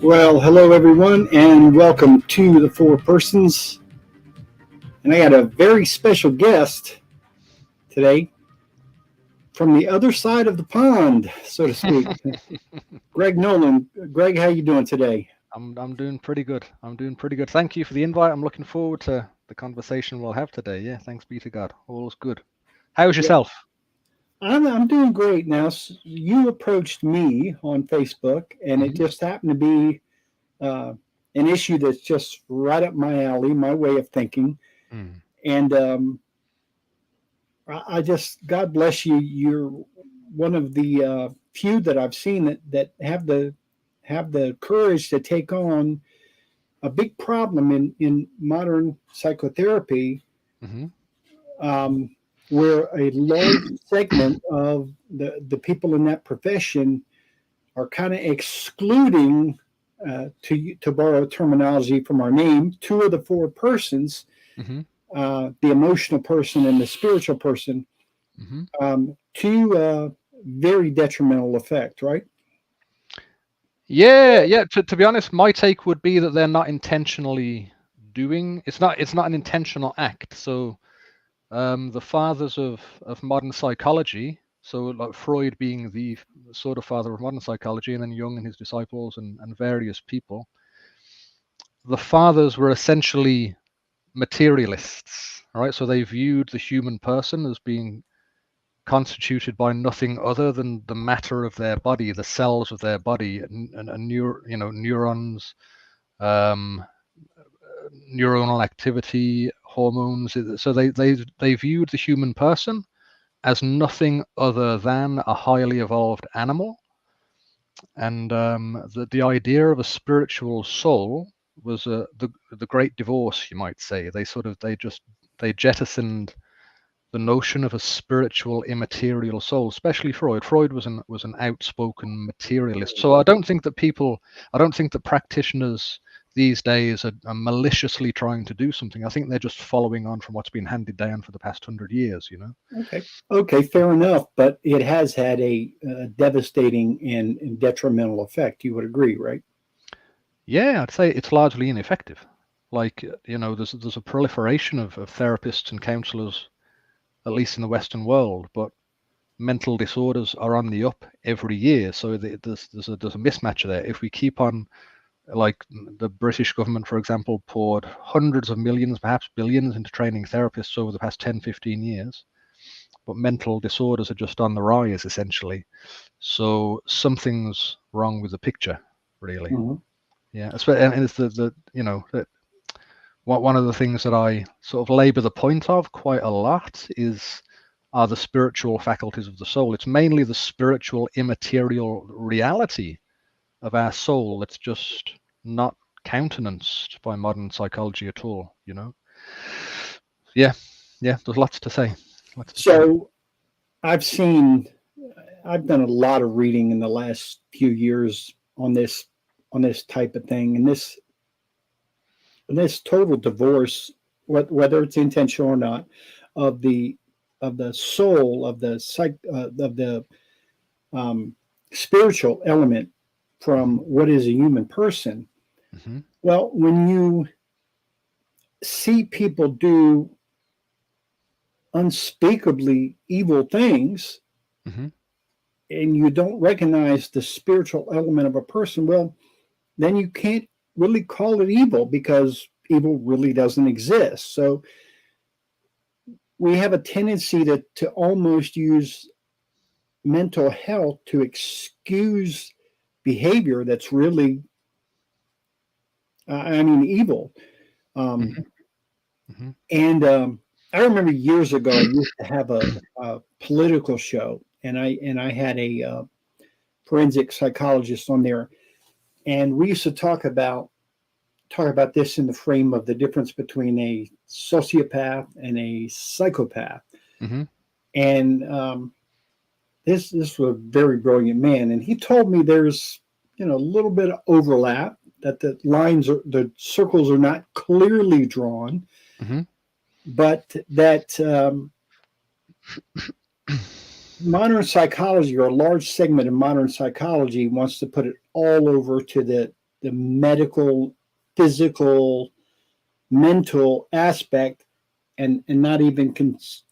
Well, hello everyone, and welcome to the Four Persons. And I got a very special guest today from the other side of the pond, so to speak. Greg Nolan. Greg, how you doing today? I'm doing pretty good. I'm doing pretty good. Thank you for the invite. I'm looking forward to the conversation we'll have today. Yeah, thanks be to God. All's good. How's Yeah, yourself? I'm doing great now. You approached me on Facebook, and it Hmm. just happened to be uh, an issue that's just right up my alley, my way of thinking. Mm. And I just, God bless you. You're one of the few that I've seen that have the courage to take on a big problem in modern psychotherapy, Hmm. um, where a large segment of the people in that profession are kind of excluding, to borrow terminology from our name, two of the four persons, Hmm. the emotional person and the spiritual person, Hmm. to very detrimental effect, right? Yeah. To be honest, my take would be that they're not intentionally doing. It's not an intentional act. So the fathers of modern psychology. So like Freud being the sort of father of modern psychology, and then Jung and his disciples and various people. The fathers were essentially materialists, right? So they viewed the human person as being constituted by nothing other than the matter of their body, the cells of their body, and neurons, um, neuronal activity, hormones. So they viewed the human person as nothing other than a highly evolved animal, and the idea of a spiritual soul was the great divorce, you might say. They jettisoned the notion of a spiritual immaterial soul, especially Freud. Freud was an outspoken materialist. So I don't think that practitioners these days are maliciously trying to do something. I think they're just following on from what's been handed down for the past 100 years. Okay. Okay, fair enough, but it has had a devastating and detrimental effect. You would agree, right? Yeah, I'd say it's largely ineffective. Like, there's a proliferation of therapists and counselors, at least in the Western world, but mental disorders are on the up every year. So there's a mismatch there. If we keep on, like the British government, for example, poured hundreds of millions, perhaps billions, into training therapists over the past 10, 15 years, but mental disorders are just on the rise, essentially. So something's wrong with the picture, really. Mhm. Yeah, and it's one of the things that I sort of labor the point of quite a lot are the spiritual faculties of the soul. It's mainly the spiritual immaterial reality of our soul that's just not countenanced by modern psychology at all. Yeah, yeah, there's lots to say. Lots to say. So I've seen, I've done a lot of reading in the last few years on this type of thing, and this total divorce, whether it's intentional or not, of the soul of the of the um, spiritual element from Hmm. what is a human person. Hmm. Well, when you see people do unspeakably evil things Hmm. and you don't recognize the spiritual element of a person, well, then you can't really call it evil because evil really doesn't exist. So we have a tendency to almost use mental health to excuse behavior that's really, evil. Um, Hmm. Hmm. and I remember years ago, I used to have a political show, and I had a forensic psychologist on there, and we used to talk about this in the frame of the difference between a sociopath and a psychopath. Hmm. And this was a very brilliant man, and he told me there's a little bit of overlap, that the circles are not clearly drawn, Mhm. but that modern psychology, or a large segment of modern psychology, wants to put it all over to the medical, physical, mental aspect, and not even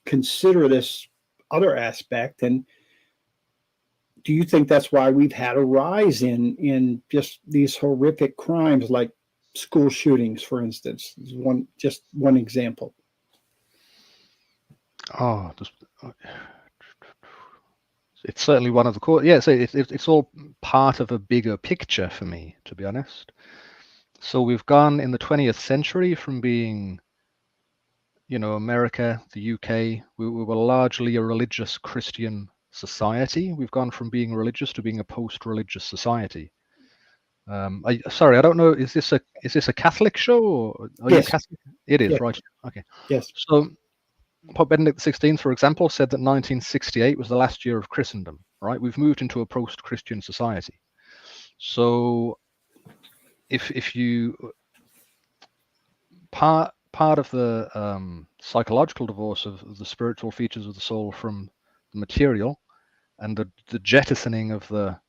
consider this other aspect. And do you think that's why we've had a rise in just these horrific crimes, like school shootings, for instance? Is just one example. Oh, it's certainly one of the core. Yeah, so it's all part of a bigger picture for me, to be honest. So we've gone in the 20th century from being, America, the UK, we were largely a religious Christian society. We've gone from being religious to being a post-religious society. Sorry, I don't know. Is this a Catholic show, or are you Yes. Catholic? It is, Yes. right? Okay. Yes. So Pope Benedict XVI, for example, said that 1968 was the last year of Christendom. Right? We've moved into a post-Christian society. So if you part of the psychological divorce of the spiritual features of the soul from the material, and the jettisoning of the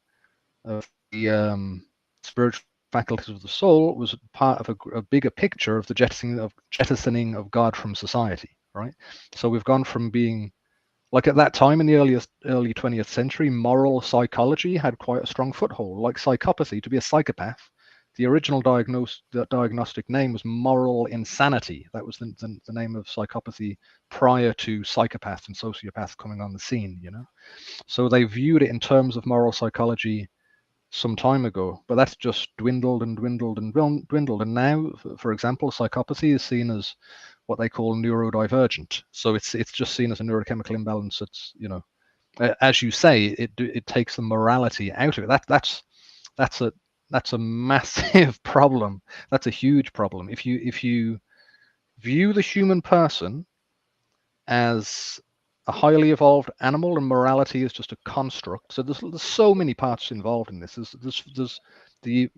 spiritual faculties of the soul, was part of a bigger picture of the jettisoning of God from society, right? So we've gone from being, like, at that time in the early 20th century, moral psychology had quite a strong foothold. Like psychopathy, to be a psychopath, the original diagnostic name was moral insanity. That was the name of psychopathy prior to psychopath and sociopath coming on the scene, So they viewed it in terms of moral psychology some time ago, but that's just dwindled and dwindled and dwindled. And now, for example, psychopathy is seen as what they call neurodivergent. So it's just seen as a neurochemical imbalance. It's, as you say, it takes the morality out of it. That's a massive problem. That's a huge problem. If you view the human person as a highly evolved animal and morality is just a construct, so there's so many parts involved in this. There's the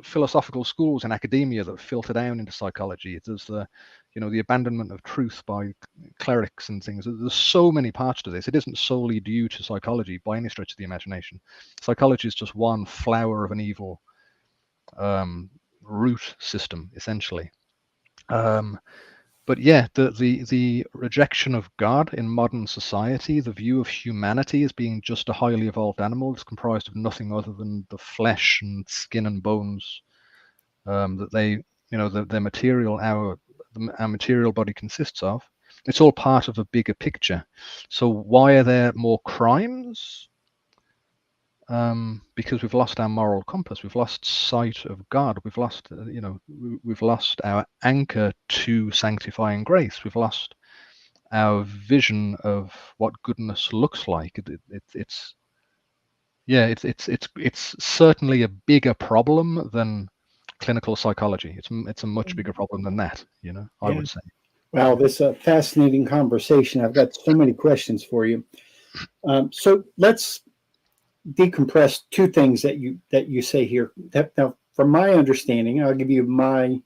philosophical schools in academia that filter down into psychology. There's the abandonment of truth by clerics and things. There's so many parts to this. It isn't solely due to psychology by any stretch of the imagination. Psychology is just one flower of an evil root system, essentially. But yeah, the rejection of God in modern society, the view of humanity as being just a highly evolved animal that's comprised of nothing other than the flesh and skin and bones that their material, our material body consists of. It's all part of a bigger picture. So why are there more crimes? Because we've lost our moral compass, we've lost sight of God, we've lost, we've lost our anchor to sanctifying grace, we've lost our vision of what goodness looks like. It's certainly a bigger problem than clinical psychology. It's a much bigger problem than that. I would say. Wow, this is a fascinating conversation. I've got so many questions for you. So let's decompress two things that you say here. Now, from my understanding, I'll give you my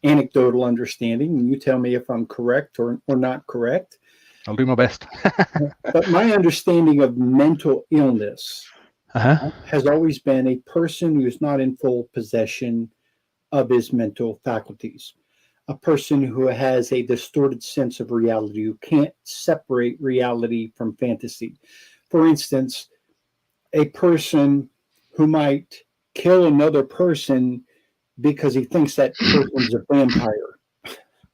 anecdotal understanding, and you tell me if I'm correct or not correct. I'll do my best. But my understanding of mental illness has always been a person who is not in full possession of his mental faculties, a person who has a distorted sense of reality, who can't separate reality from fantasy. For instance, a person who might kill another person because he thinks that person's a vampire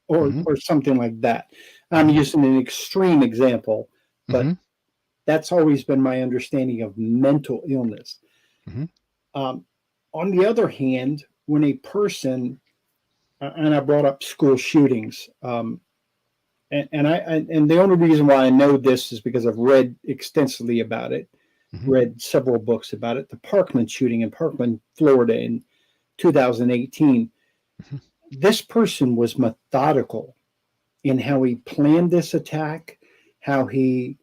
or something like that. I'm using an extreme example, but that's always been my understanding of mental illness. On the other hand, when a person, and I brought up school shootings, and the only reason why I know this is because I've read extensively about it. Read several books about it. The Parkland shooting in Parkland, Florida in 2018. This person was methodical in how he planned this attack, how he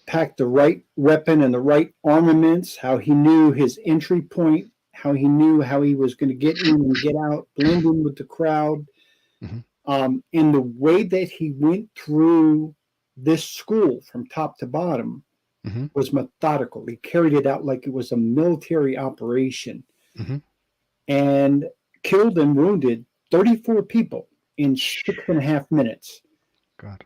packed the right weapon and the right armaments, how he knew his entry point, how he knew how he was going to get in and get out, blend in with the crowd. And the way that he went through this school from top to bottom Mm-hmm. was methodical. He carried it out like it was a military operation, Mm-hmm. and killed and wounded 34 people in 6.5 minutes. God.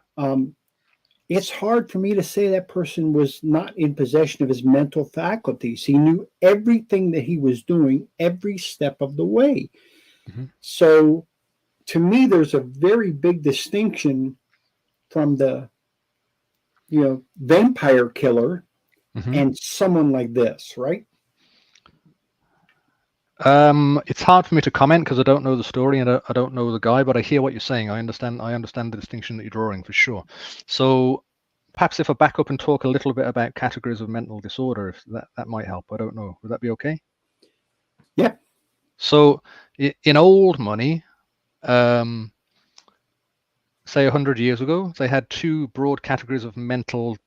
It's hard for me to say that person was not in possession of his mental faculties. He knew everything that he was doing every step of the way. Mm-hmm. So, to me, there's a very big distinction from the vampire killer Mm-hmm. and someone like this, right? It's hard for me to comment because I don't know the story and I don't know the guy, but I hear what you're saying. I understand the distinction that you're drawing for sure. So perhaps if I back up and talk a little bit about categories of mental disorder, if that might help. I don't know. Would that be okay? Yeah. So in old money, say 100 years ago, they had two broad categories of mental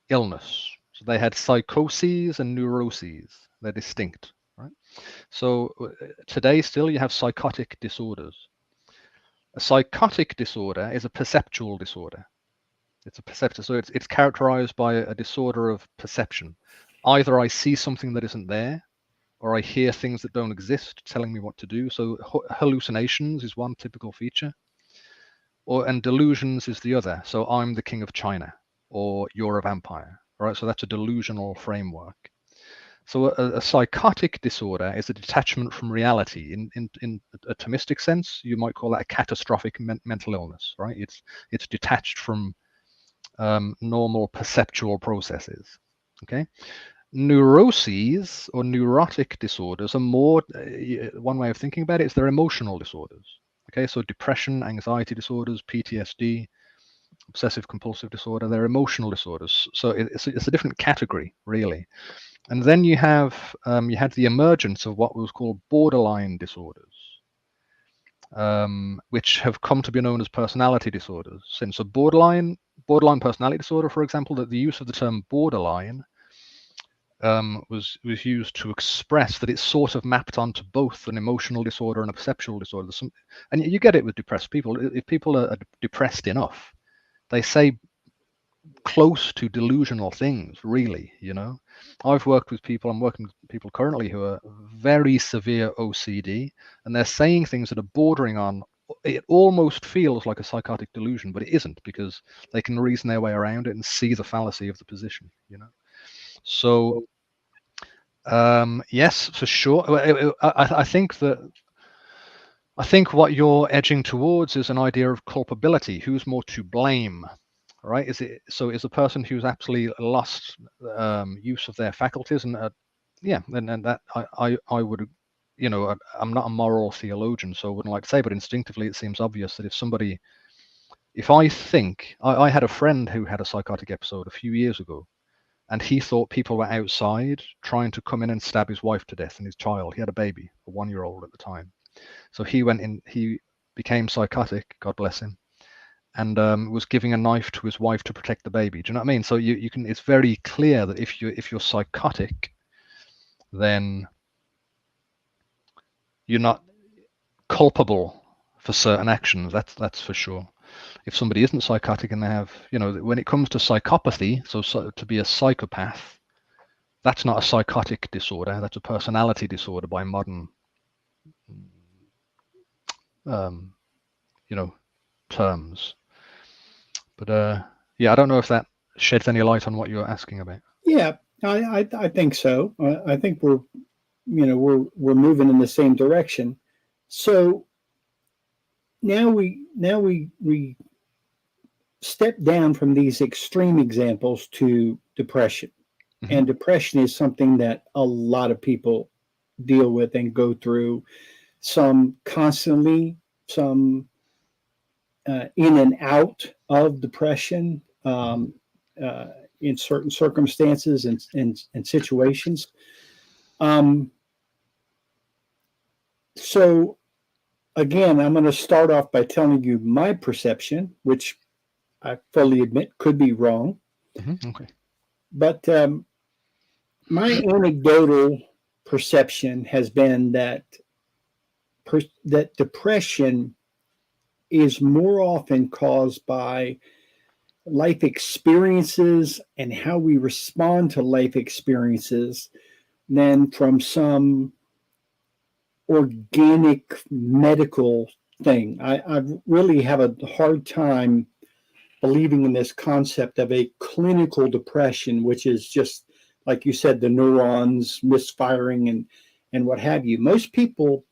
illness. So they had psychoses and neuroses. They're distinct, right? So today still you have psychotic disorders. A psychotic disorder is a perceptual disorder. It's a perceptive, so it's characterized by a disorder of perception. Either I see something that isn't there, or I hear things that don't exist telling me what to do. So hallucinations is one typical feature, and delusions is the other. So I'm the king of China, or you're a vampire, right? So that's a delusional framework. So a psychotic disorder is a detachment from reality. In a Thomistic sense, you might call that a catastrophic mental illness, right? It's detached from normal perceptual processes. Okay. Neuroses or neurotic disorders are more, one way of thinking about it is they're emotional disorders. Okay, so depression, anxiety disorders, PTSD, obsessive compulsive disorder, they're emotional disorders. So it's a different category, really. And then you had the emergence of what was called borderline disorders, which have come to be known as personality disorders. Since a borderline personality disorder, for example, that the use of the term borderline was used to express that it's sort of mapped onto both an emotional disorder and a perceptual disorder. And you get it with depressed people. If people are depressed enough, they say close to delusional things, really. I'm working with people currently who are very severe OCD, and they're saying things that are bordering on, it almost feels like a psychotic delusion, but it isn't, because they can reason their way around it and see the fallacy of the position. So yes, for sure. I think what you're edging towards is an idea of culpability. Who's more to blame? Right? Is a person who's absolutely lost use of their faculties, and and that I would, I'm not a moral theologian, so I wouldn't like to say, but instinctively it seems obvious that if I think, I had a friend who had a psychotic episode a few years ago, and he thought people were outside trying to come in and stab his wife to death and his child. He had a baby, a 1-year-old at the time. So he went in, he became psychotic, God bless him, and was giving a knife to his wife to protect the baby. Do you know what I mean? So you can. It's very clear that if you're psychotic, then you're not culpable for certain actions. That's for sure. If somebody isn't psychotic and they have, when it comes to psychopathy, so to be a psychopath, that's not a psychotic disorder. That's a personality disorder by modern, terms. But yeah, I don't know if that sheds any light on what you're asking about. Yeah, I think so. I think we're moving in the same direction. So now we step down from these extreme examples to depression. Mm-hmm. And depression is something that a lot of people deal with and go through, some constantly, some in and out of depression, in certain circumstances and situations. So again, I'm going to start off by telling you my perception, which I fully admit could be wrong. Mm-hmm. Okay. But my anecdotal perception has been that that depression is more often caused by life experiences and how we respond to life experiences than from some organic medical thing. I really have a hard time believing in this concept of a clinical depression, which is just, like you said, the neurons misfiring and what have you. Most people,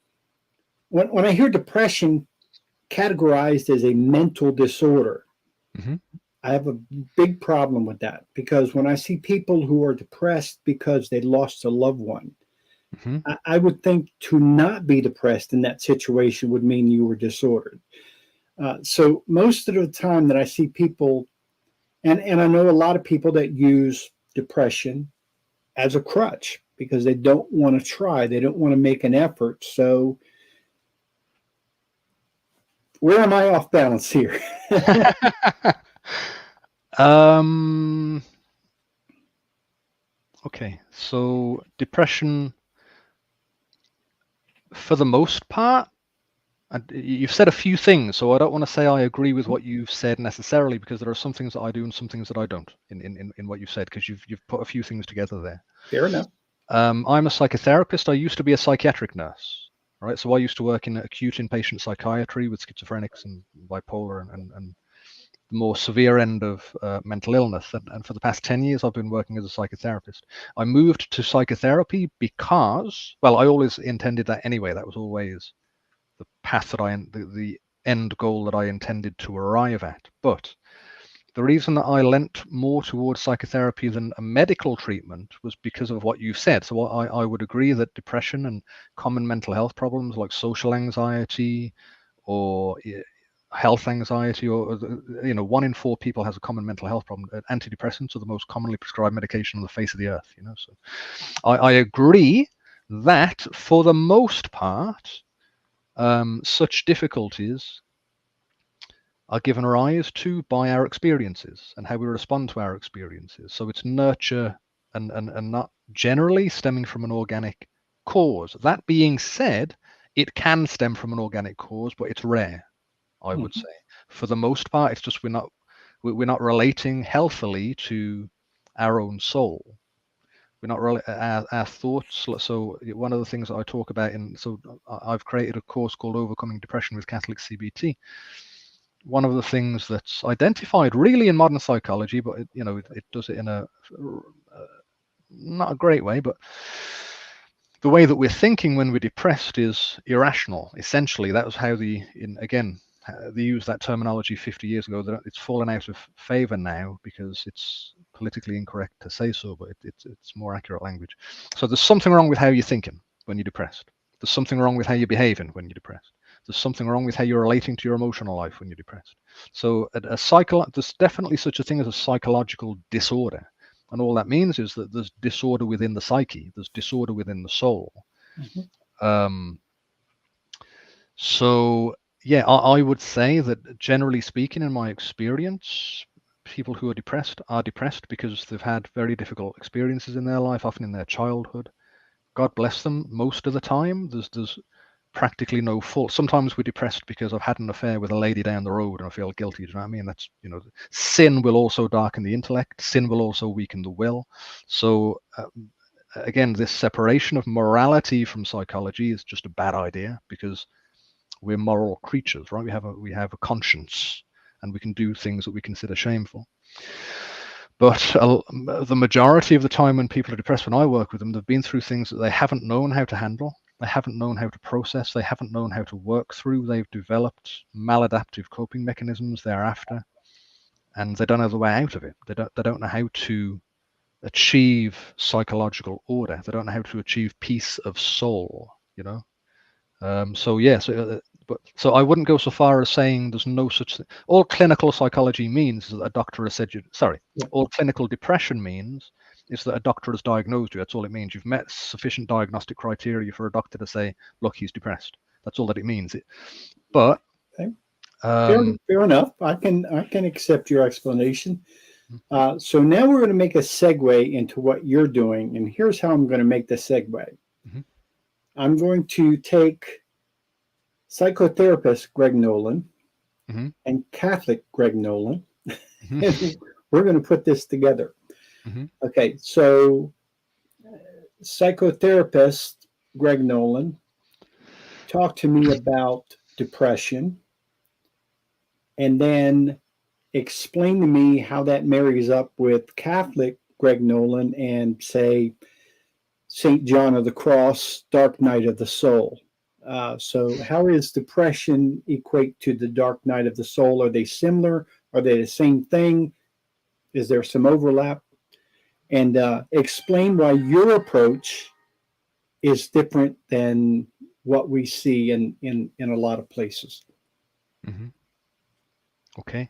when I hear depression categorized as a mental disorder, Mm-hmm. I have a big problem with that, because when I see people who are depressed because they lost a loved one, Mm-hmm. I would think to not be depressed in that situation would mean you were disordered. So most of the time that I see people, and I know a lot of people that use depression as a crutch because they don't want to try, they don't want to make an effort. So where am I off balance here? um, okay, so depression, for the most part, and you've said a few things, so I don't want to say I agree with what you've said necessarily, because there are some things that I do and some things that I don't in what you've said, because you've put a few things together there. Fair enough. I'm a psychotherapist. I used to be a psychiatric nurse, right? So I used to work in acute inpatient psychiatry with schizophrenics and bipolar and the more severe end of mental illness. And for the past 10 years, I've been working as a psychotherapist. I moved to psychotherapy because, well, I always intended that anyway. That was always the path that the end goal that I intended to arrive at. But the reason that I leant more towards psychotherapy than a medical treatment was because of what you've said. So I would agree that depression and common mental health problems like social anxiety or health anxiety, or 1 in 4 people has a common mental health problem. Antidepressants are the most commonly prescribed medication on the face of the earth. So I agree that for the most part, such difficulties are given rise to by our experiences and how we respond to our experiences. So it's nurture and not generally stemming from an organic cause. That being said, it can stem from an organic cause, but it's rare, I would say. For the most part, it's just we're not relating healthily to our own soul. We're not really our thoughts. So one of the things that I talk about I've created a course called Overcoming Depression with Catholic CBT. One of the things that's identified really in modern psychology, but it does it in a not a great way, but the way that we're thinking when we're depressed is irrational. Essentially, that was how they used that terminology 50 years ago. That it's fallen out of favor now because it's politically incorrect to say so, but it's more accurate language. So there's something wrong with how you're thinking when you're depressed. There's something wrong with how you're behaving when you're depressed. There's something wrong with how you're relating to your emotional life when you're depressed. So there's definitely such a thing as a psychological disorder. And all that means is that there's disorder within the psyche, there's disorder within the soul. Mm-hmm. So, yeah, I would say that generally speaking, in my experience, people who are depressed because they've had very difficult experiences in their life, often in their childhood. God bless them. Most of the time, there's practically no fault. Sometimes we're depressed because I've had an affair with a lady down the road and I feel guilty. Do you know what I mean? That's, sin will also darken the intellect. Sin will also weaken the will. So again, this separation of morality from psychology is just a bad idea, because we're moral creatures, right? We have a conscience and we can do things that we consider shameful. But the majority of the time when people are depressed, when I work with them, they've been through things that they haven't known how to handle. They haven't known how to process. They haven't known how to work through. They've developed maladaptive coping mechanisms thereafter, and they don't know the way out of it. They don't know how to achieve psychological order. They don't know how to achieve peace of soul. So I wouldn't go so far as saying there's no such thing. All clinical psychology means is that a doctor has said all clinical depression means is that a doctor has diagnosed you. That's all it means. You've met sufficient diagnostic criteria for a doctor to say, look, he's depressed. That's all that it means. But fair enough. I can accept your explanation. So now we're going to make a segue into what you're doing, and here's how I'm going to make the segue. Mm-hmm. I'm going to take psychotherapist Greg Nolan, Mm-hmm. and Catholic Greg Nolan. Mm-hmm. And we're going to put this together. Mm-hmm. Okay, so psychotherapist Greg Nolan talked to me about depression and then explain to me how that marries up with Catholic Greg Nolan and, say, St. John of the Cross, Dark Night of the Soul. So, how does depression equate to the Dark Night of the Soul? Are they similar? Are they the same thing? Is there some overlap? And explain why your approach is different than what we see in a lot of places. Mm-hmm. Okay.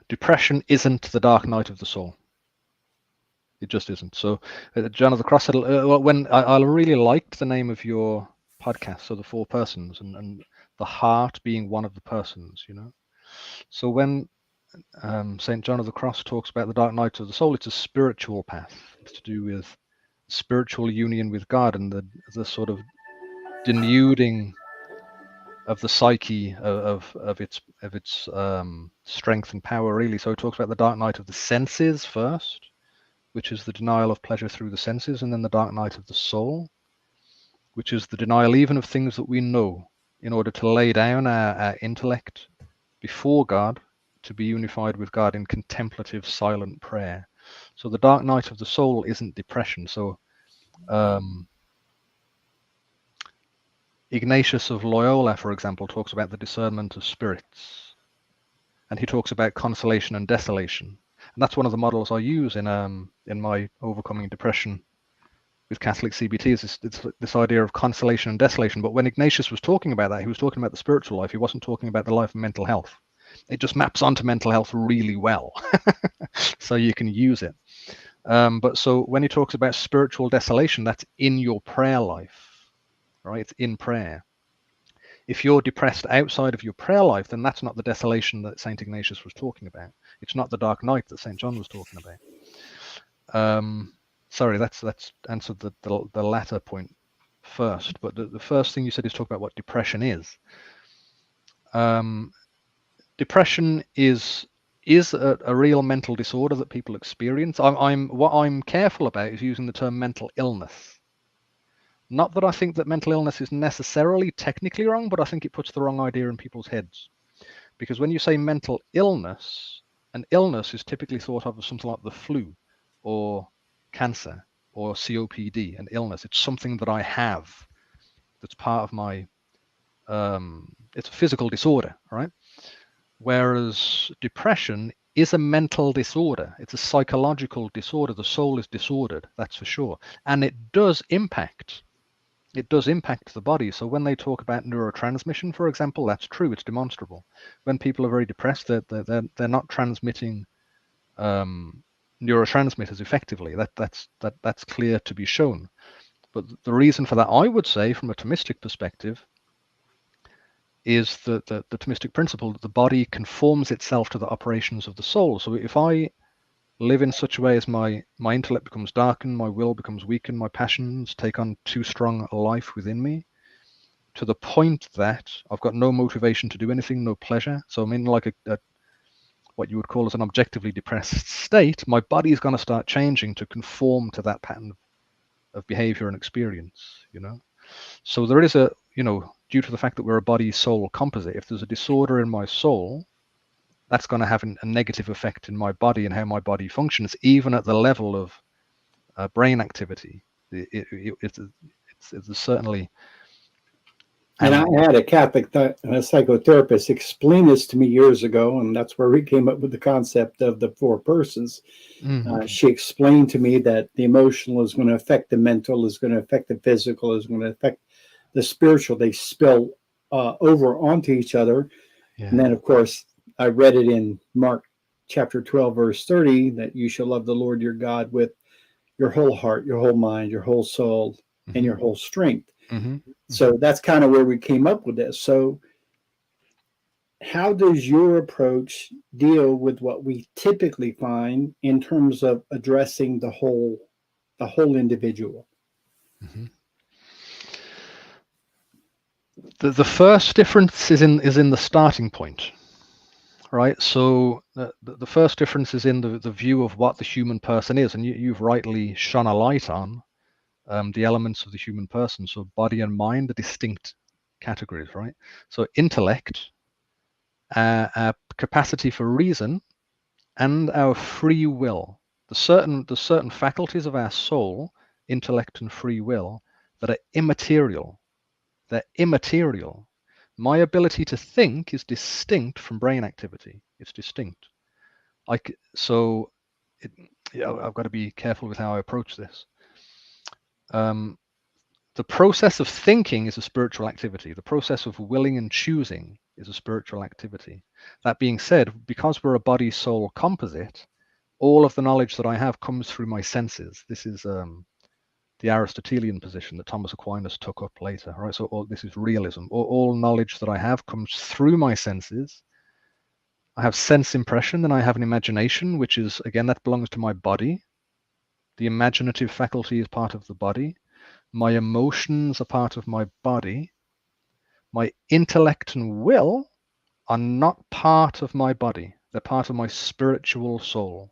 Depression isn't the dark night of the soul. It just isn't. So, John of the Cross said, when I really liked the name of your podcast, so the four persons, and the heart being one of the persons, So when St. John of the Cross talks about the dark night of the soul, it's a spiritual path. It's to do with spiritual union with God and the sort of denuding of the psyche of its strength and power, really. So it talks about the dark night of the senses first, which is the denial of pleasure through the senses, and then the dark night of the soul, which is the denial even of things that we know, in order to lay down our intellect before God, to be unified with God in contemplative silent prayer. So the dark night of the soul isn't depression. So Ignatius of Loyola, for example, talks about the discernment of spirits, and he talks about consolation and desolation. And that's one of the models I use in my overcoming depression with Catholic CBT, is this idea of consolation and desolation. But when Ignatius was talking about that, he was talking about the spiritual life. He wasn't talking about the life of mental health. It just maps onto mental health really well, so you can use it. But so when he talks about spiritual desolation, that's in your prayer life, right? It's in prayer. If you're depressed outside of your prayer life, then that's not the desolation that St. Ignatius was talking about. It's not the dark night that St. John was talking about. Sorry, that's answered the latter point first. But the first thing you said is talk about what depression is. Depression is a real mental disorder that people experience. What I'm careful about is using the term mental illness. Not that I think that mental illness is necessarily technically wrong, but I think it puts the wrong idea in people's heads. Because when you say mental illness, an illness is typically thought of as something like the flu or cancer or COPD, an illness. It's something that I have that's part of my, it's a physical disorder, right? Whereas depression is a mental disorder. It's a psychological disorder. The soul is disordered, that's for sure. And it does impact the body. So when they talk about neurotransmission, for example, that's true. It's demonstrable. When people are very depressed, they're not transmitting neurotransmitters effectively. That's clear to be shown. But the reason for that, I would say, from a Thomistic perspective, is the Thomistic principle that the body conforms itself to the operations of the soul. So if I live in such a way as my intellect becomes darkened, my will becomes weakened, my passions take on too strong a life within me, to the point that I've got no motivation to do anything, no pleasure. So I'm in like a what you would call as an objectively depressed state. My body is going to start changing to conform to that pattern of behavior and experience, So there is due to the fact that we're a body-soul composite, if there's a disorder in my soul, that's going to have a negative effect in my body and how my body functions, even at the level of brain activity. It's certainly. And I had a Catholic psychotherapist explain this to me years ago, and that's where we came up with the concept of the four persons. Mm-hmm. She explained to me that the emotional is going to affect the mental, is going to affect the physical, is going to affect the spiritual. They spill over onto each other. Yeah. And then, of course, I read it in Mark chapter 12, verse 30, that you shall love the Lord your God with your whole heart, your whole mind, your whole soul, Mm-hmm. and your whole strength. Mm-hmm. So that's kind of where we came up with this. So how does your approach deal with what we typically find in terms of addressing the whole individual? Mm-hmm. The first difference is in the starting point, right? So the first difference is in the view of what the human person is, and you've rightly shone a light on the elements of the human person. So body and mind are distinct categories, right? So intellect, our capacity for reason, and our free will, the certain faculties of our soul, intellect and free will, that are immaterial. They're immaterial. My ability to think is distinct from brain activity. It's distinct. So I've got to be careful with how I approach this. The process of thinking is a spiritual activity. The process of willing and choosing is a spiritual activity. That being said, because we're a body-soul composite, all of the knowledge that I have comes through my senses. This is the Aristotelian position that Thomas Aquinas took up later, right? So this is realism. All knowledge that I have comes through my senses. I have sense impression, and I have an imagination, which is, again, that belongs to my body. The imaginative faculty is part of the body. My emotions are part of my body. My intellect and will are not part of my body. They're part of my spiritual soul.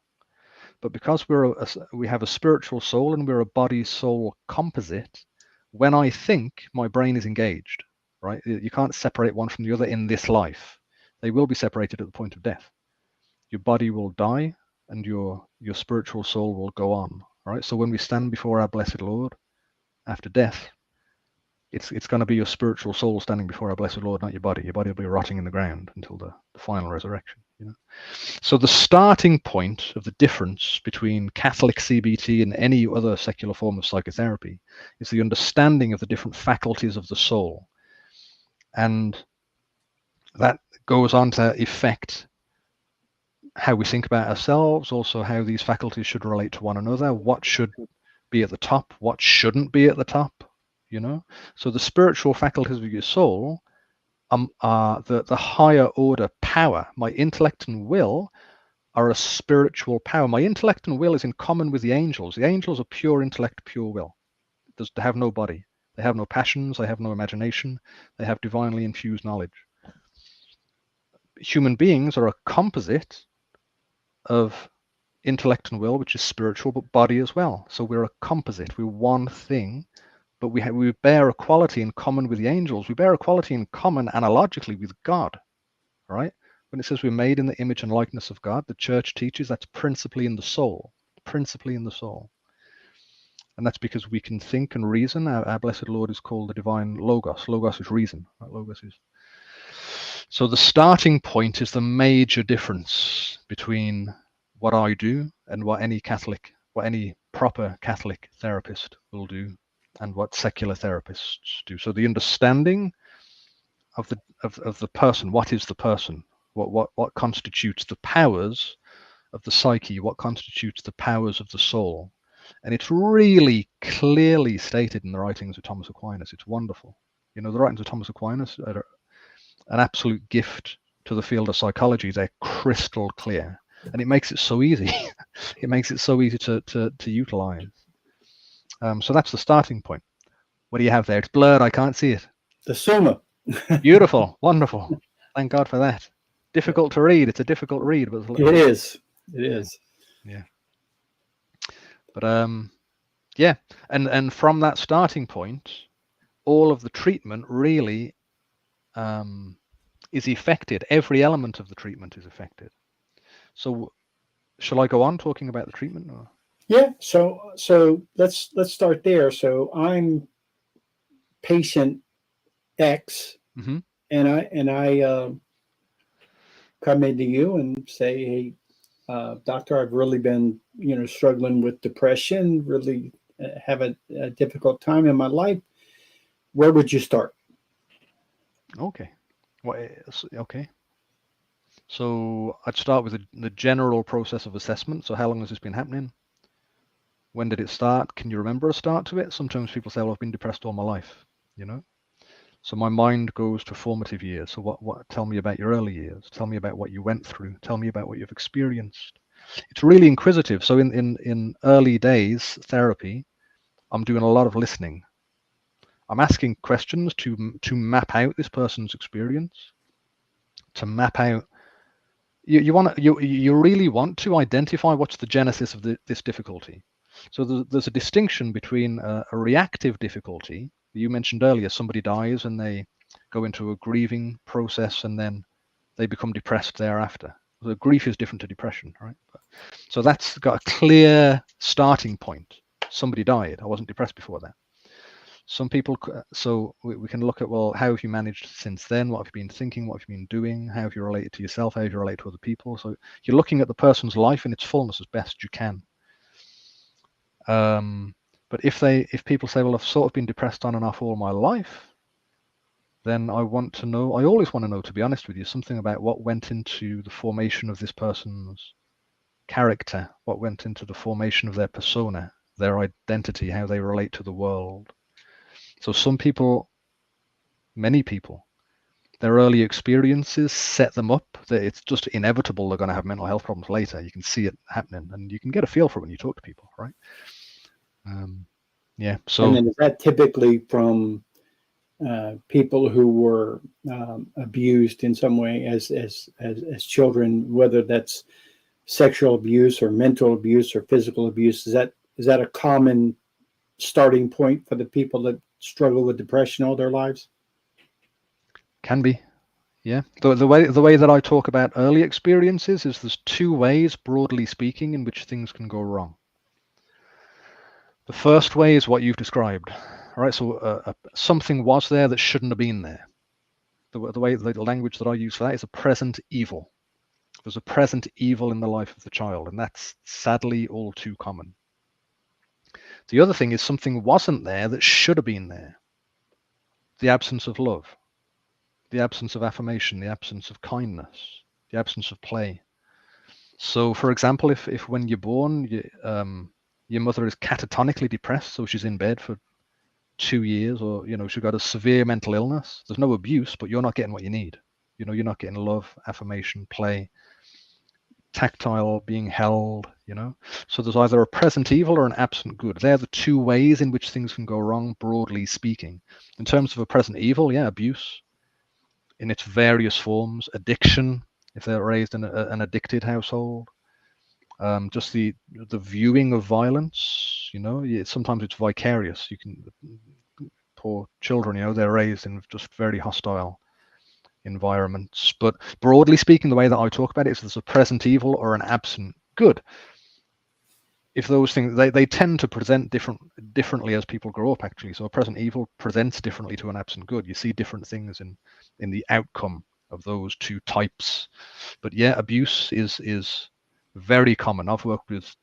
But because we have a spiritual soul and we're a body-soul composite, when I think, my brain is engaged, right? You can't separate one from the other in this life. They will be separated at the point of death. Your body will die and your spiritual soul will go on, right? So when we stand before our blessed Lord after death, it's going to be your spiritual soul standing before our blessed Lord, not your body. Your body will be rotting in the ground until the final resurrection. So the starting point of the difference between Catholic CBT and any other secular form of psychotherapy is the understanding of the different faculties of the soul. And that goes on to affect how we think about ourselves, also how these faculties should relate to one another, what should be at the top, what shouldn't be at the top, So the spiritual faculties of your soul are the higher order power. My intellect and will are a spiritual power. My intellect and will is in common with the angels. The angels are pure intellect, pure will. They have no body. They have no passions. They have no imagination. They have divinely infused knowledge. Human beings are a composite of intellect and will, which is spiritual, but body as well. So we're a composite. We're one thing, but we bear a quality in common with the angels. We bear a quality in common analogically with God, right? When it says we're made in the image and likeness of God, the church teaches that's principally in the soul, And that's because we can think and reason. Our blessed Lord is called the divine Logos. Logos is reason, right? Logos is. So the starting point is the major difference between what I do and what any proper Catholic therapist will do and what secular therapists do. So the understanding of the person, what is the person? What constitutes the powers of the psyche? What constitutes the powers of the soul? And it's really clearly stated in the writings of Thomas Aquinas. It's wonderful. The writings of Thomas Aquinas are an absolute gift to the field of psychology. They're crystal clear, and it makes it so easy. It makes it so easy to utilize. So that's the starting point. What do you have there? It's blurred. I can't see it. The Soma. Beautiful, wonderful. Thank God for that. Difficult to read. It's a difficult read, but it is. It is. Yeah. But yeah, and from that starting point, all of the treatment really is affected. Every element of the treatment is affected. So, shall I go on talking about the treatment? Or? Yeah. So let's start there. So I'm patient X, mm-hmm. and I come into you and say, hey, doctor, I've really been struggling with depression, really have a difficult time in my life. Where would you start? Okay. Okay. So I'd start with the general process of assessment. So how long has this been happening? When did it start? Can you remember a start to it? Sometimes people say, well, I've been depressed all my life, So my mind goes to formative years. So what? Tell me about your early years. Tell me about what you went through. Tell me about what you've experienced. It's really inquisitive. So in early days therapy, I'm doing a lot of listening. I'm asking questions to map out this person's experience, to map out. You really want to identify what's the genesis of this difficulty. So there's a distinction between a reactive difficulty. You mentioned earlier, somebody dies and they go into a grieving process and then they become depressed thereafter. So grief is different to depression, right? So that's got a clear starting point. Somebody died. I wasn't depressed before that. Some people, so we can look at, well, how have you managed since then? What have you been thinking? What have you been doing? How have you related to yourself? How have you related to other people? So you're looking at the person's life in its fullness as best you can. But if people say, well, I've sort of been depressed on and off all my life, then I want to know, I always want to know, to be honest with you, something about what went into the formation of this person's character, what went into the formation of their persona, their identity, how they relate to the world. So some people, many people, their early experiences set them up that it's just inevitable they're going to have mental health problems later. You can see it happening, and you can get a feel for it when you talk to people, right? Yeah. So. And then is that typically from people who were abused in some way as children, whether that's sexual abuse or mental abuse or physical abuse? Is that a common starting point for the people that struggle with depression all their lives? Can be, yeah. The way that I talk about early experiences is there's two ways, broadly speaking, in which things can go wrong. The first way is what you've described, all right? So something was there that shouldn't have been there. The language that I use for that is a present evil. There's a present evil in the life of the child, and that's sadly all too common. The other thing is something wasn't there that should have been there. The absence of love, the absence of affirmation, the absence of kindness, the absence of play. So, for example, if when you're born, your mother is catatonically depressed, so she's in bed for 2 years, or she's got a severe mental illness, there's no abuse, but you're not getting what you need. You're not getting love, affirmation, play, tactile, being held, So there's either a present evil or an absent good. They're the two ways in which things can go wrong, broadly speaking. In terms of a present evil, yeah, abuse in its various forms, addiction, if they're raised in an addicted household, just the viewing of violence, sometimes it's vicarious. Poor children, they're raised in just very hostile environments. But broadly speaking, the way that I talk about it is there's a present evil or an absent good. If those things, they tend to present differently as people grow up, actually. So a present evil presents differently to an absent good. You see different things in the outcome of those two types. But yeah, abuse is very common. I've worked with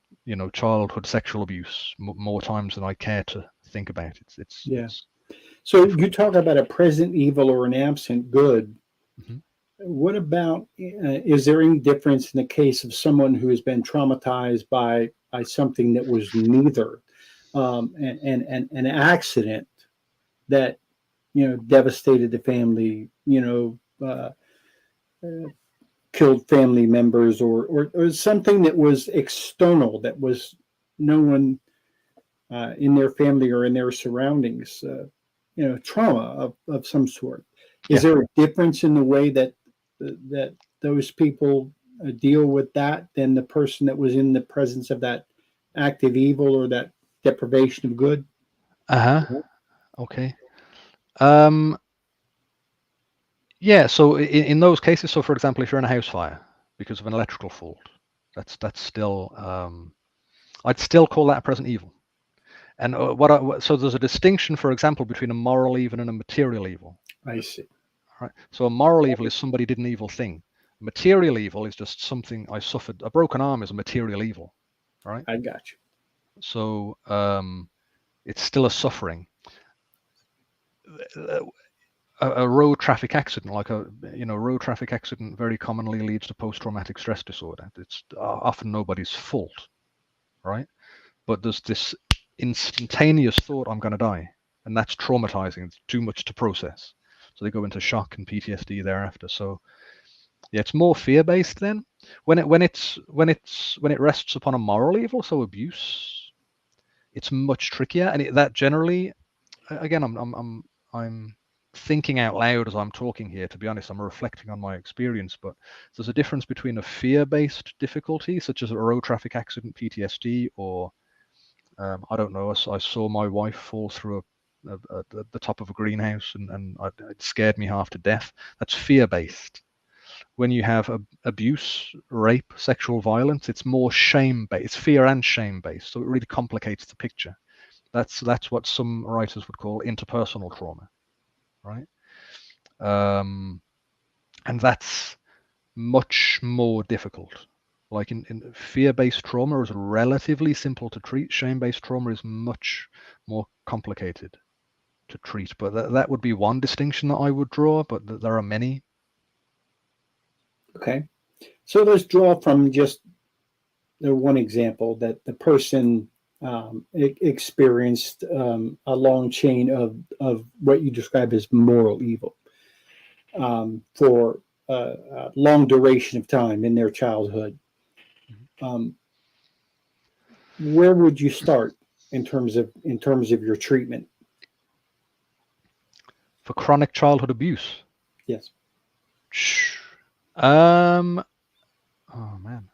childhood sexual abuse more times than I care to think about. So you talk about a present evil or an absent good. Mm-hmm. What about, is there any difference in the case of someone who has been traumatized by something that was neither, an accident that, devastated the family, killed family members, or something that was external, that was no one in their family or in their surroundings, trauma of some sort? Is there a difference in the way that those people deal with that than the person that was in the presence of that active evil or that deprivation of good? Okay. Yeah, so in those cases, so for example, if you're in a house fire because of an electrical fault, that's still, I'd still call that a present evil. And so there's a distinction, for example, between a moral evil and a material evil. I see. Right. So a moral evil is somebody did an evil thing. Material evil is just something I suffered. A broken arm is a material evil, right? I got you. So it's still a suffering. A road traffic accident, like road traffic accident, very commonly leads to post-traumatic stress disorder. It's often nobody's fault, right? But there's this instantaneous thought, I'm going to die, and that's traumatizing. It's too much to process, so they go into shock and PTSD thereafter. So yeah, it's more fear-based then. When it rests upon a moral evil, so abuse, it's much trickier, and that generally again, I'm thinking out loud as I'm talking here. To be honest, I'm reflecting on my experience, but there's a difference between a fear-based difficulty, such as a road traffic accident, PTSD, or I don't know. I saw my wife fall through the top of a greenhouse, and it scared me half to death. That's fear-based. When you have abuse, rape, sexual violence, it's more shame-based. It's fear and shame-based, so it really complicates the picture. That's what some writers would call interpersonal trauma, right? And that's much more difficult. Like in fear-based trauma is relatively simple to treat. Shame-based trauma is much more complicated to treat. But that would be one distinction that I would draw, but there are many. Okay. So let's draw from just the one example that the person experienced a long chain of what you describe as moral evil for a long duration of time in their childhood. Where would you start in terms of your treatment? For chronic childhood abuse? Yes. Oh man,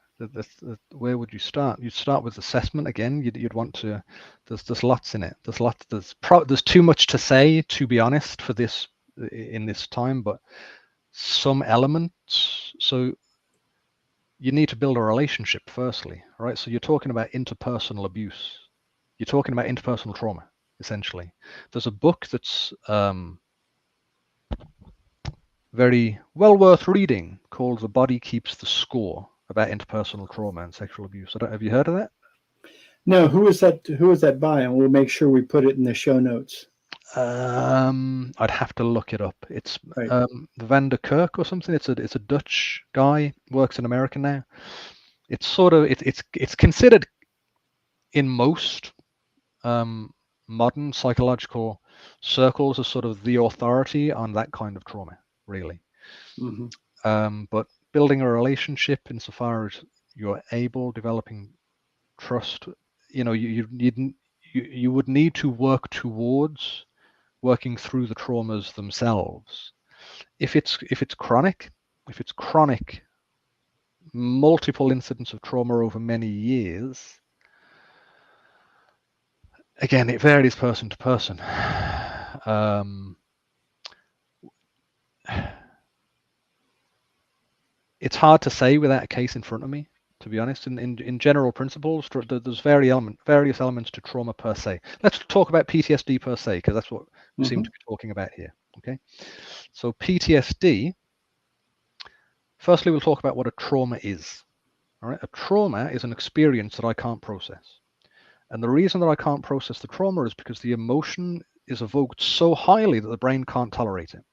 where would you start? You'd start with assessment again. You'd want to. There's lots in it. There's too much to say, to be honest, for this in this time. But some elements. So you need to build a relationship firstly, right? So you're talking about interpersonal abuse. You're talking about interpersonal trauma, essentially. There's a book that's very well worth reading called The Body Keeps the Score, about interpersonal trauma and sexual abuse. Have you heard of that? No. Who is that by? And we'll make sure we put it in the show notes. I'd have to look it up. It's right. Van der Kerk or something. It's a Dutch guy, works in America now. It's sort of it's considered in most modern psychological circles as sort of the authority on that kind of trauma, really. Mm-hmm. But building a relationship insofar as you're able, developing trust, you would need to work towards working through the traumas themselves. If it's chronic, multiple incidents of trauma over many years, again, it varies person to person. It's hard to say without a case in front of me, to be honest. In general principles, there's various elements to trauma per se. Let's talk about PTSD per se, because that's what we seem to be talking about here. Okay, so PTSD. Firstly, we'll talk about what a trauma is. All right, a trauma is an experience that I can't process, and the reason that I can't process the trauma is because the emotion is evoked so highly that the brain can't tolerate it.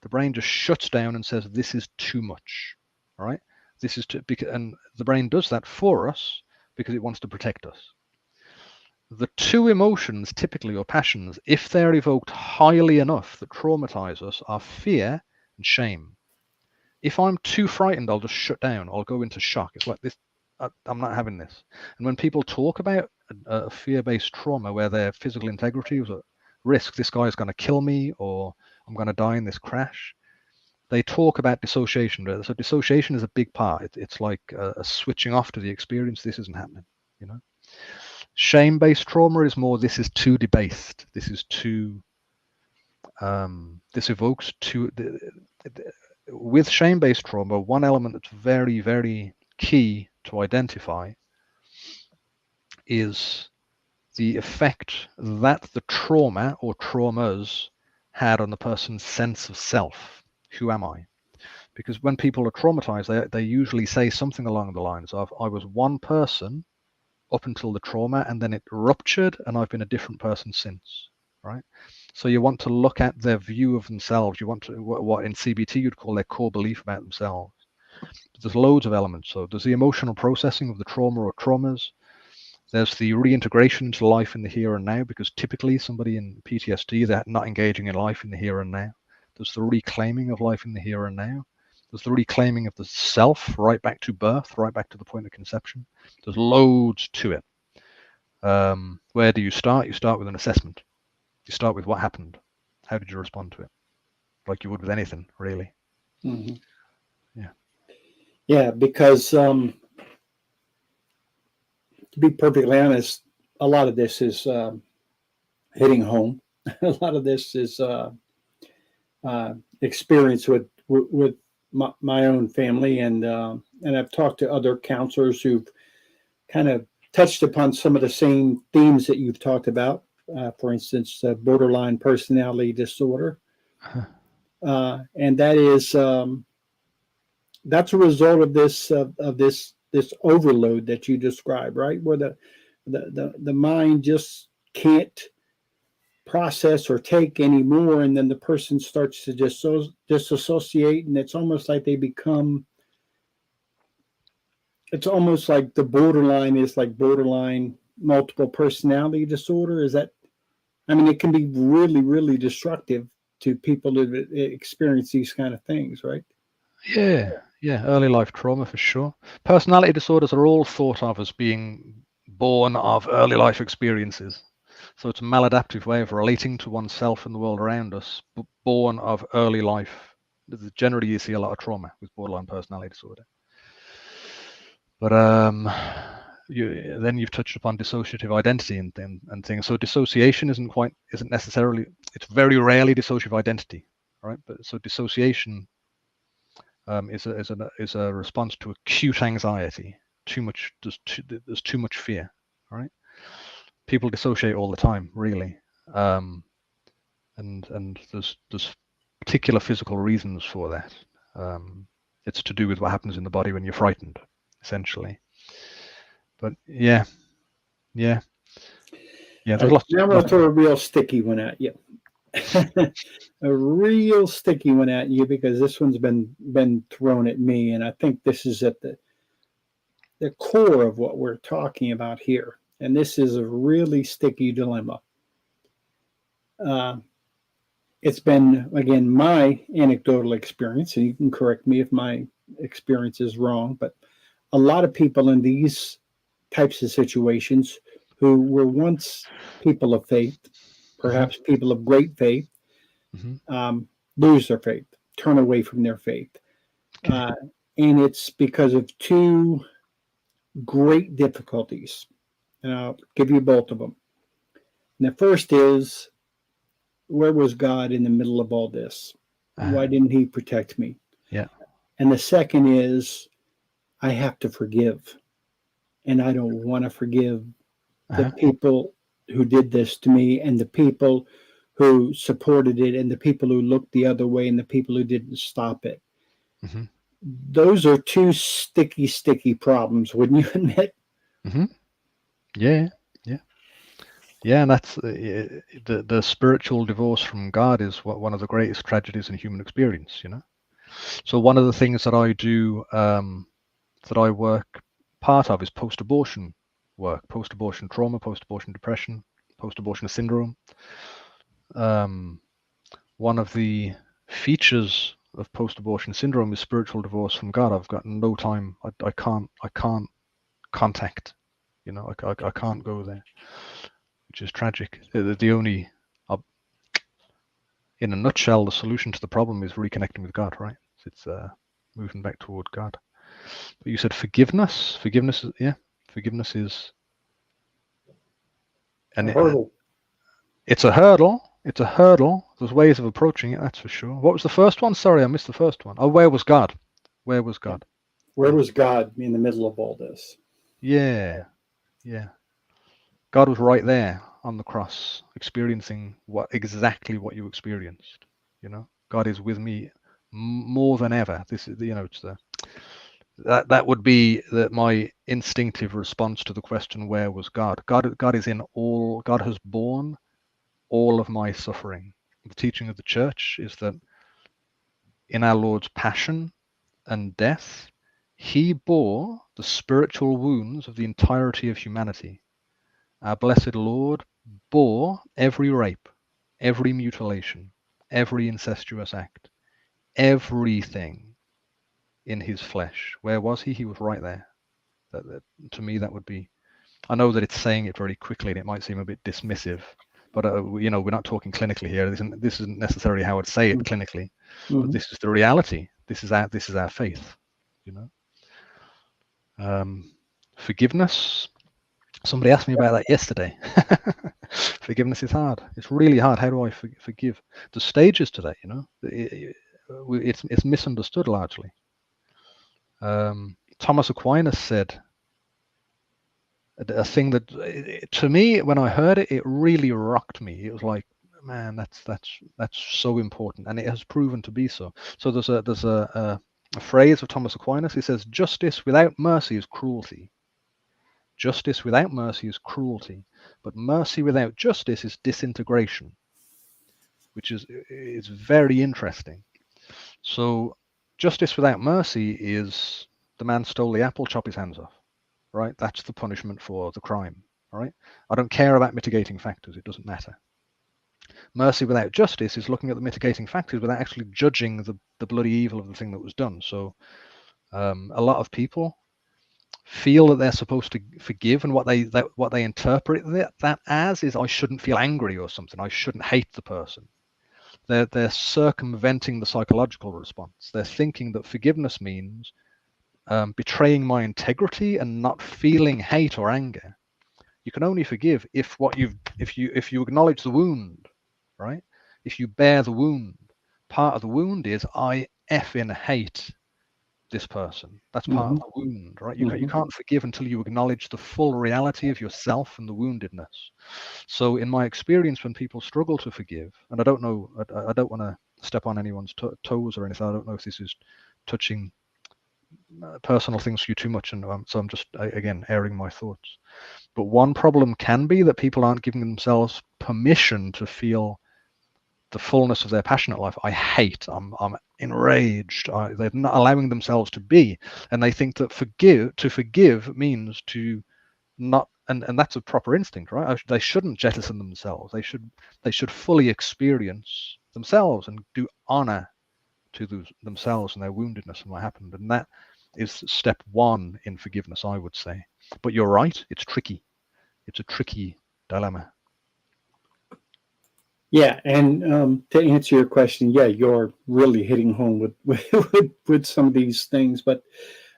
The brain just shuts down and says, "This is too much." All right, this is and the brain does that for us because it wants to protect us. The two emotions, typically, or passions, if they're evoked highly enough that traumatize us, are fear and shame. If I'm too frightened, I'll just shut down. I'll go into shock. It's like this. I'm not having this. And when people talk about a fear-based trauma where their physical integrity was at risk, this guy is going to kill me, or I'm going to die in this crash, they talk about dissociation. So dissociation is a big part. It's like a switching off to the experience. This isn't happening, you know. Shame-based trauma is more, this is too debased. This is too, this evokes too, with shame-based trauma, one element that's very, very key to identify is the effect that the trauma or traumas had on the person's sense of self. Who am I? Because when people are traumatized, they usually say something along the lines of, I was one person up until the trauma, and then it ruptured, and I've been a different person since, right? So you want to look at their view of themselves. You want to, what in CBT you'd call their core belief about themselves. There's loads of elements. So there's the emotional processing of the trauma or traumas. There's the reintegration into life in the here and now, because typically somebody in PTSD, they're not engaging in life in the here and now. There's the reclaiming of life in the here and now. There's the reclaiming of the self right back to birth, right back to the point of conception. There's loads to it. Where do you start? You start with an assessment. You start with what happened. How did you respond to it? Like you would with anything, really. Mm-hmm. Yeah. Yeah, because to be perfectly honest, a lot of this is hitting home. A lot of this is experience with my own family, and I've talked to other counselors who've kind of touched upon some of the same themes that you've talked about. For instance, borderline personality disorder, and that's a result of this overload that you describe, right? Where the mind just can't process or take anymore, and then the person starts to disassociate, and it's almost like they become. It's almost like the borderline is like borderline multiple personality disorder. Is that? I mean, it can be really, really destructive to people who experience these kind of things, right? Yeah, early life trauma for sure. Personality disorders are all thought of as being born of early life experiences. So it's a maladaptive way of relating to oneself and the world around us, born of early life. Generally, you see a lot of trauma with borderline personality disorder. But then you've touched upon dissociative identity and things. So dissociation isn't necessarily. It's very rarely dissociative identity, right? But so dissociation is a response to acute anxiety. There's too much fear, right? People dissociate all the time, really, and there's particular physical reasons for that. It's to do with what happens in the body when you're frightened, essentially. But yeah. There's lots. Now I'm going to throw a real sticky one at you. A real sticky one at you, because this one's been thrown at me, and I think this is at the core of what we're talking about here. And this is a really sticky dilemma. It's been, again, my anecdotal experience, and you can correct me if my experience is wrong, but a lot of people in these types of situations who were once people of faith, perhaps people of great faith, lose their faith, turn away from their faith. Okay. And it's because of two great difficulties. And I'll give you both of them. And the first is, where was God in the middle of all this? Why didn't he protect me? Yeah. And the second is, I have to forgive. And I don't want to forgive the people who did this to me, and the people who supported it, and the people who looked the other way, and the people who didn't stop it. Those are two sticky problems, wouldn't you admit? Yeah. And that's the spiritual divorce from God is one of the greatest tragedies in human experience. So one of the things that I do, that I work part of, is post-abortion work, post-abortion trauma, post-abortion depression, post-abortion syndrome. One of the features of post-abortion syndrome is spiritual divorce from God. I've got no time. I can't contact. I can't go there, which is tragic. The only, in a nutshell, the solution to the problem is reconnecting with God, right? It's moving back toward God. But you said forgiveness. Forgiveness is A hurdle. It's a hurdle. It's a hurdle. There's ways of approaching it, that's for sure. What was the first one? Sorry, I missed the first one. Oh, where was God? Where was God? Where was God in the middle of all this? Yeah. God was right there on the cross, experiencing exactly what you experienced. God is with me more than ever. This is, it's that would be my instinctive response to the question, where was God? God is in all. God has borne all of my suffering. The teaching of the church is that in our Lord's passion and death, he bore the spiritual wounds of the entirety of humanity. Our blessed Lord bore every rape, every mutilation, every incestuous act, everything in his flesh. Where was he? He was right there. To me, that would be. I know that it's saying it very quickly and it might seem a bit dismissive, but we're not talking clinically here. This isn't necessarily how I'd say it clinically, but this is the reality. This is our faith. Forgiveness. Somebody asked me about that yesterday. Forgiveness is hard. It's really hard. How do I forgive? The stages to that, it's misunderstood largely. Thomas Aquinas said a thing that, to me, when I heard it, it really rocked me. It was like, man, that's so important, and it has proven to be so. So there's a phrase of Thomas Aquinas. He says, "Justice without mercy is cruelty. Justice without mercy is cruelty, but mercy without justice is disintegration," which is very interesting. So justice without mercy is the man stole the apple, chop his hands off, right? That's the punishment for the crime, right? I don't care about mitigating factors. It doesn't matter. Mercy without justice is looking at the mitigating factors without actually judging the bloody evil of the thing that was done. So a lot of people feel that they're supposed to forgive, and what they interpret that as is, I shouldn't feel angry or something. I shouldn't hate the person. They're circumventing the psychological response. They're thinking that forgiveness means betraying my integrity and not feeling hate or anger. You can only forgive if you acknowledge the wound, right? If you bear the wound. Part of the wound is I effing hate this person. That's part of the wound, right? You can't forgive until you acknowledge the full reality of yourself and the woundedness. So in my experience, when people struggle to forgive, and I don't know, I don't want to step on anyone's toes or anything. I don't know if this is touching personal things for you too much, and so I'm just again airing my thoughts. But one problem can be that people aren't giving themselves permission to feel the fullness of their passionate life. I hate, I'm enraged. They're not allowing themselves to be, and they think that to forgive means to not, and that's a proper instinct, right? They shouldn't jettison themselves. They should fully experience themselves and do honor to themselves and their woundedness and what happened. And that is step one in forgiveness, I would say. But you're right, it's tricky. It's a tricky dilemma. Yeah, and to answer your question, yeah, you're really hitting home with some of these things, but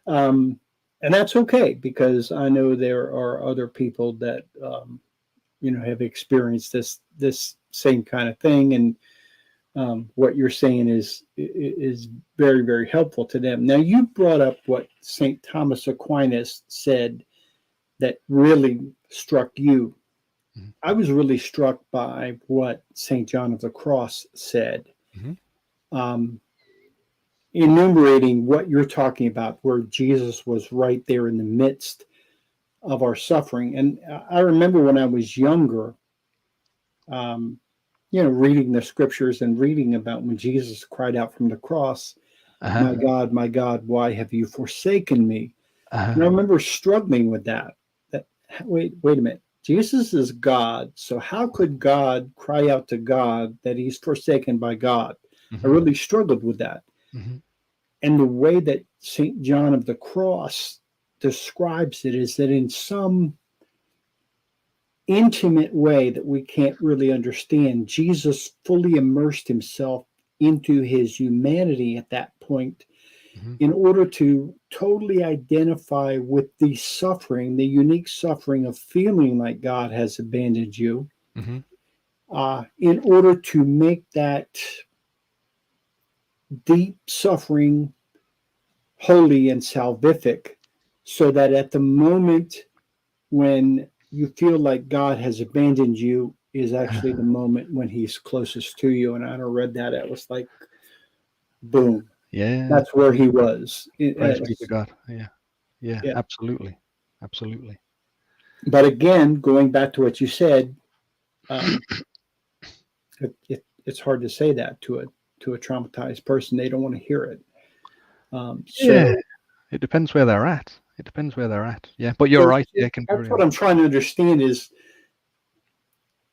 and that's okay, because I know there are other people that have experienced this same kind of thing, and what you're saying is very, very helpful to them. Now, you brought up what St. Thomas Aquinas said that really struck you. I was really struck by what St. John of the Cross said, enumerating what you're talking about, where Jesus was right there in the midst of our suffering. And I remember when I was younger, reading the scriptures and reading about when Jesus cried out from the cross, my God, why have you forsaken me?" And I remember struggling with that. Wait a minute. Jesus is God, so how could God cry out to God that he's forsaken by God? I really struggled with that. And the way that St. John of the Cross describes it is that in some intimate way that we can't really understand, Jesus fully immersed himself into his humanity at that point in order to totally identify with the suffering, the unique suffering of feeling like God has abandoned you, in order to make that deep suffering holy and salvific, so that at the moment when you feel like God has abandoned you is actually the moment when he's closest to you. And I read that, it was like, boom. Yeah, that's where he was. Praise be to God. Yeah, absolutely. But again, going back to what you said, it's hard to say that to a traumatized person. They don't want to hear it. So it depends where they're at. Yeah, but you're right. Yeah, that's what I'm trying to understand is,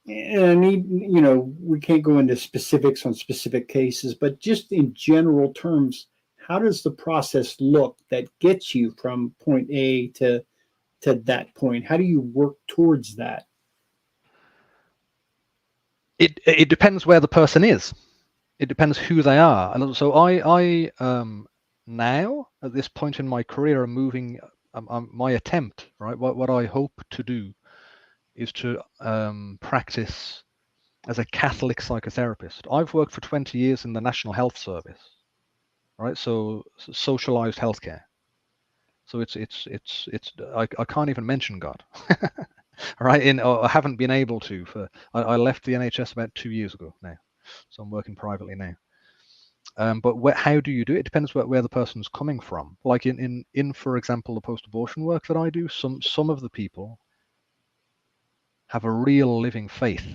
and I need, we can't go into specifics on specific cases, but just in general terms, how does the process look that gets you from point A to that point? How do you work towards that? It depends where the person is. It depends who they are. And so I now at this point in my career am moving. My attempt, right? What I hope to do is to practice as a Catholic psychotherapist. I've worked for 20 years in the National Health Service, right? So socialized healthcare. So I can't even mention God, right? I haven't been able to. I left the NHS about 2 years ago now, so I'm working privately now. But how do you do it? It depends where the person's coming from. Like in for example, the post-abortion work that I do, some of the people have a real living faith.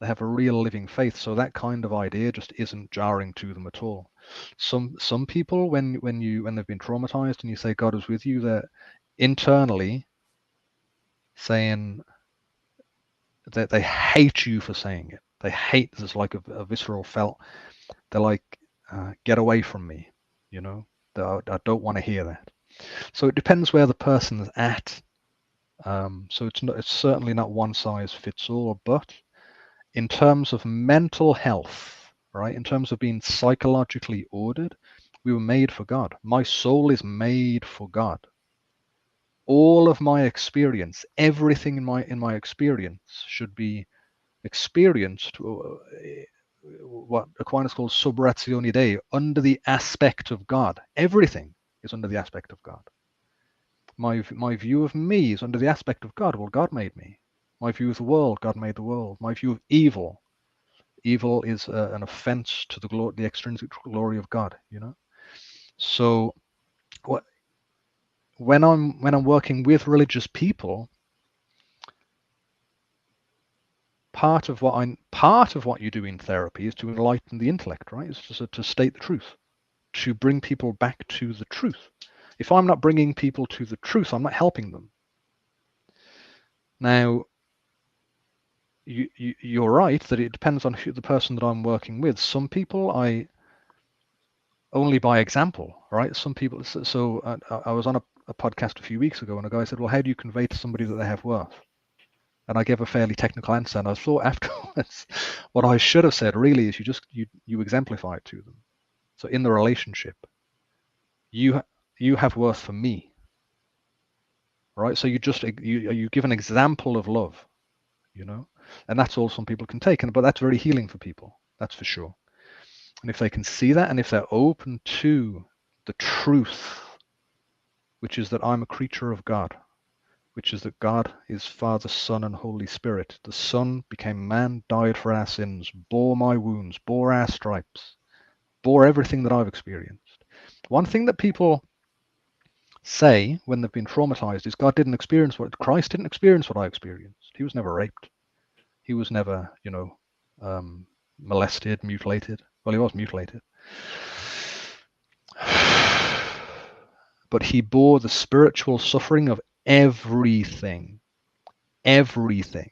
They have a real living faith, so that kind of idea just isn't jarring to them at all. Some people, when they've been traumatized and you say God is with you, they're internally saying that they hate you for saying it. They hate. There's like a visceral felt. They're like, get away from me, you know. I don't want to hear that. So it depends where the person's at. So it's certainly not one size fits all. But in terms of mental health, right? In terms of being psychologically ordered, we were made for God. My soul is made for God. All of my experience, everything in my experience should be experienced what Aquinas calls sub ratione Dei, under the aspect of God. Everything is under the aspect of God. My view of me is under the aspect of God. Well, God made me. My view of the world, God made the world. My view of evil is an offense to the extrinsic glory of God. You know. So when I'm working with religious people, part of what you do in therapy is to enlighten the intellect, right? It's just to state the truth, to bring people back to the truth. If I'm not bringing people to the truth, I'm not helping them. Now, you're right that it depends on the person that I'm working with. Some people I only by example, right? Some people. So I was on a podcast a few weeks ago, and a guy said, "Well, how do you convey to somebody that they have worth?" And I gave a fairly technical answer, and I thought afterwards, what I should have said really is you exemplify it to them. So in the relationship, you have worth for me, right? So you give an example of love, you know, and that's all some people can take, but that's very healing for people, that's for sure. And if they can see that, and if they're open to the truth, which is that I'm a creature of God, which is that God is Father, Son, and Holy Spirit. The Son became man, died for our sins, bore my wounds, bore our stripes, bore everything that I've experienced. One thing that people say when they've been traumatized is Christ didn't experience what I experienced. He was never raped. He was never, molested, mutilated. Well, he was mutilated. But he bore the spiritual suffering of everything. Everything.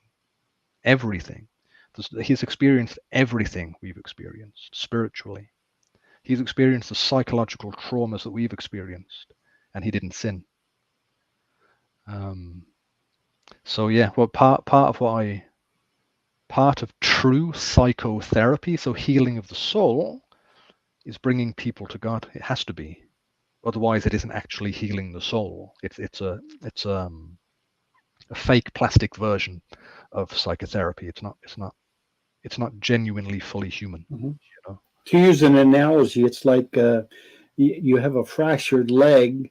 He's experienced everything we've experienced spiritually. He's experienced the psychological traumas that we've experienced, and he didn't sin. So yeah, well, part of true psychotherapy, so healing of the soul, is bringing people to God. It has to be, otherwise it isn't actually healing the soul. It's a fake plastic version of psychotherapy. It's not genuinely fully human. Mm-hmm. You know? To use an analogy, it's like you have a fractured leg,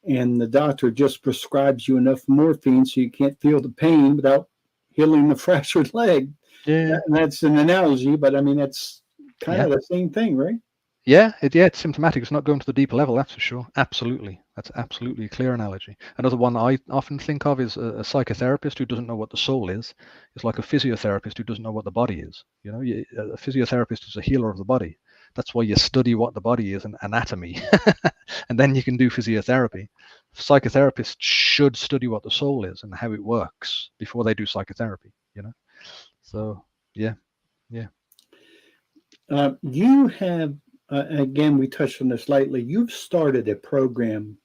and the doctor just prescribes you enough morphine so you can't feel the pain without healing the fractured leg. Yeah. And that's an analogy, but I mean, it's kind of the same thing, right? Yeah, it's symptomatic. It's not going to the deeper level, that's for sure. Absolutely. That's absolutely a clear analogy. Another one I often think of is a psychotherapist who doesn't know what the soul is. It's like a physiotherapist who doesn't know what the body is. You know, a physiotherapist is a healer of the body. That's why you study what the body is and anatomy, and then you can do physiotherapy. Psychotherapists should study what the soul is and how it works before they do psychotherapy, you know? So, yeah. You have, again, we touched on this lightly. You've started a program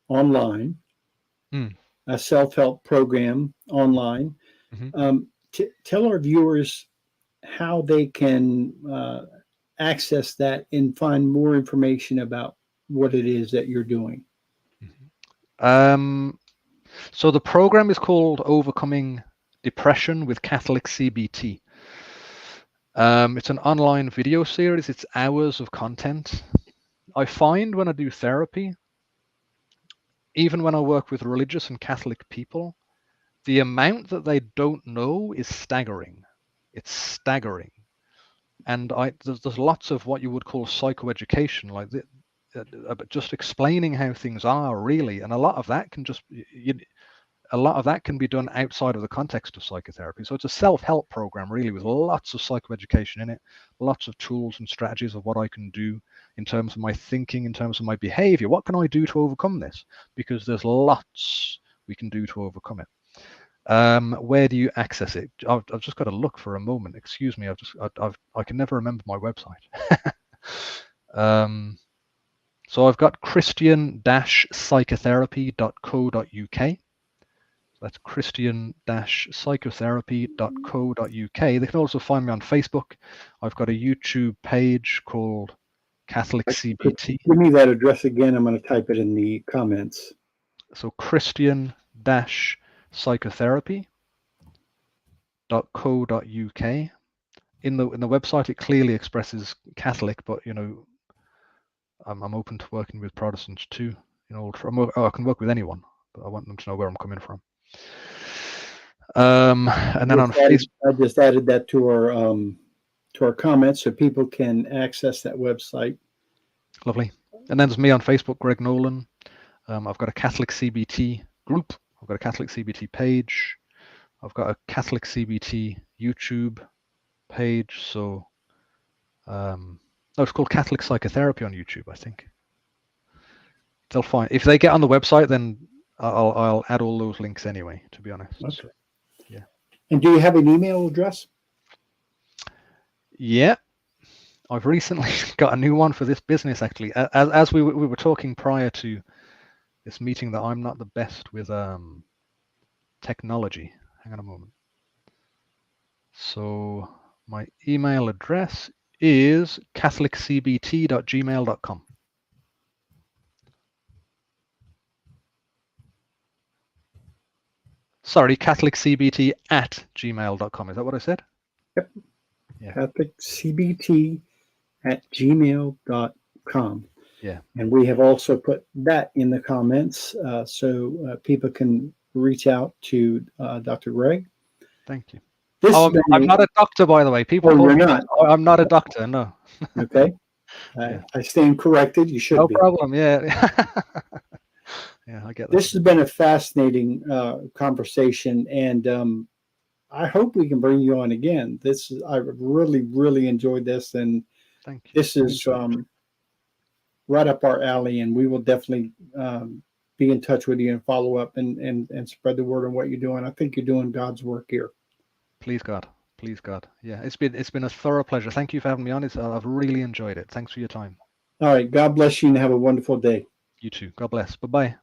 online, a self help program online. Mm-hmm. Tell our viewers how they can access that and find more information about what it is that you're doing. So the program is called Overcoming Depression with Catholic CBT. It's an online video series. It's hours of content. I find when I do therapy, even when I work with religious and Catholic people, the amount that they don't know is staggering. It's staggering. And there's lots of what you would call psychoeducation, like just explaining how things are really, and a lot of that can be done outside of the context of psychotherapy. So it's a self-help program really, with lots of psychoeducation in it, lots of tools and strategies of what I can do in terms of my thinking, in terms of my behavior. What can I do to overcome this? Because there's lots we can do to overcome it. Where do you access it? I've just got to look for a moment. Excuse me. I can never remember my website. So I've got christian-psychotherapy.co.uk. That's christian-psychotherapy.co.uk. They can also find me on Facebook. I've got a YouTube page called Catholic CBT. Give me that address again. I'm going to type it in the comments. So christian-psychotherapy.co.uk. In the website, it clearly expresses Catholic, but I'm open to working with Protestants too. I can work with anyone, but I want them to know where I'm coming from. And then on Facebook, I just added that to our comments so people can access that website. Lovely. And then there's me on Facebook, Greg Nolan. I've got a Catholic CBT group. I've got a Catholic CBT page. I've got a Catholic CBT YouTube page. So, it's called Catholic Psychotherapy on YouTube, I think. They'll find, if they get on the website, then I'll add all those links anyway, to be honest. Okay. So, yeah. And do you have an email address? Yeah. I've recently got a new one for this business, actually. As we were talking prior to this meeting, that I'm not the best with technology. Hang on a moment. So my email address is catholiccbt.gmail.com. Sorry, catholiccbt@gmail.com. Is that what I said? Yep. Yeah. catholiccbt@gmail.com. Yeah. And we have also put that in the comments so people can reach out to Dr. Greg. Thank you. This I'm not a doctor, by the way. People call you're me not. I'm not a doctor, no. Okay. Yeah. I stand corrected. You should No be. problem, yeah. Yeah, I get that. This has been a fascinating conversation, and I hope we can bring you on again. I really, really enjoyed this, and Thank you. this is right up our alley, and we will definitely be in touch with you and follow up and spread the word on what you're doing. I think you're doing God's work here. Please God. Please God. Yeah, it's been a thorough pleasure. Thank you for having me on. I've really enjoyed it. Thanks for your time. All right. God bless you and have a wonderful day. You too. God bless. Bye-bye.